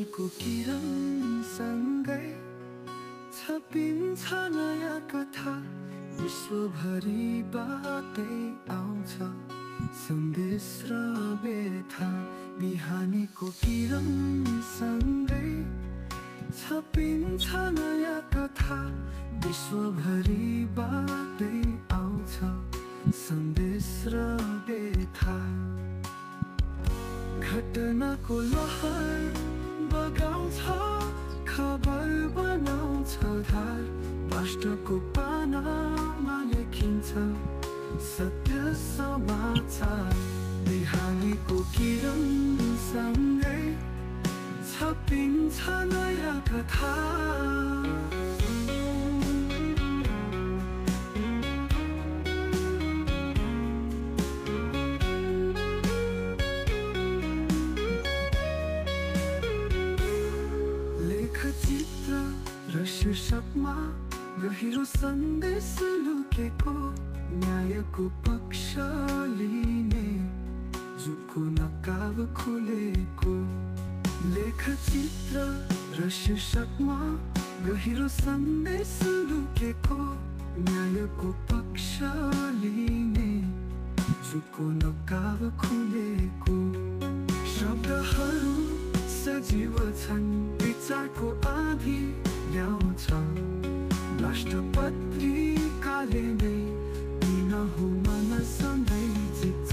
बिहानीको किरणसँगै छपिन्छ नयाँ कथा। विश्वभरिबाटै आउँछ सन्देश र व्यथा। बिहानीको किरणसँगै छपिन्छ नयाँ कथा। विश्वभरिबाटै आउँछ सन्देश र व्यथा। घटनाको लहर बगाउँछ, खबर बनाउँछ धार। राष्ट्रको पानामा लेखिन्छ सत्य समाचार। बिहानीको किरणसँगै छपिन्छ नयाँ कथा। चित्र र शीर्षकमा गहिरो सन्देश लुकेको। न्यायको पक्ष लिने जुको नकाब खुलेको। लेखचित्र र शीर्षकमा गहिरो सन्देश लुकेको। न्यायको पक्ष लिने जुको नकाब खुलेको। शब्दहरू सजीव छन्, विचारको आँधी ल्याउँछ। राष्ट्रपत्रिकाले नै दिनहुँ मन सधैँ जित्छ।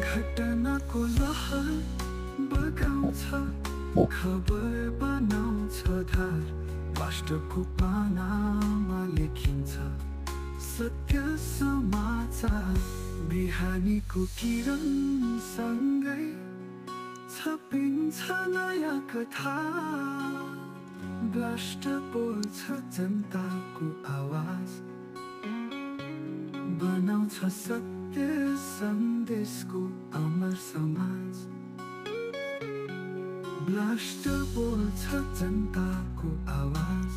घटनाको लहर बगाउँछ, खबर बनाउँछ धार। राष्ट्रको पानामा लेखिन्छ सत्य समाचार। बिहानीको किरणसँगै छपिन्छ नयाँ कथा। भ्रष्ट बोल्छ जनताको आवाज, बनाउँछ सत्य सन्देशको अमर समाज। भ्रष्ट बोल्छ जनताको आवाज,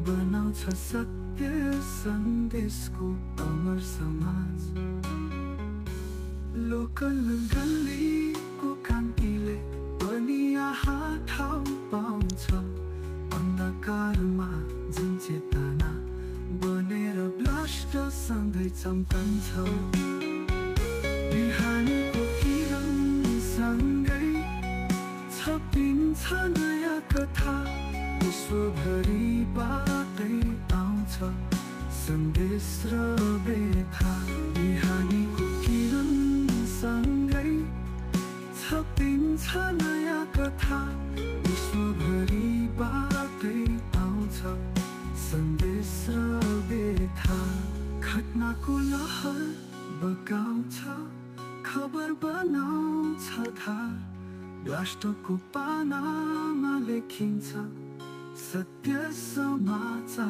बनाउँछ सत्य सन्देशको अमर समाज। लोकल गल्लीको कान्तिले पनि यहाँ ठाउँ पाउँछ। अन्धकारमा जनचेतना बनेर भ्रष्टसँगै चम्कन्छ। बिहानीको किरणसँगै छपिन्छ नयाँ कथा। विश्वभरिबाटै आउँछ सन्देश र व्यथा। बिहानीको किरणसँगै छपिन्छ नयाँ कथा। विश्वभरिबाटै आउँछ सन्देश र व्यथा। घटनाको लहर बगाउँछ, खबर बनाउँछ धार। राष्ट्रको पानामा लेखिन्छ सत्य समाचार।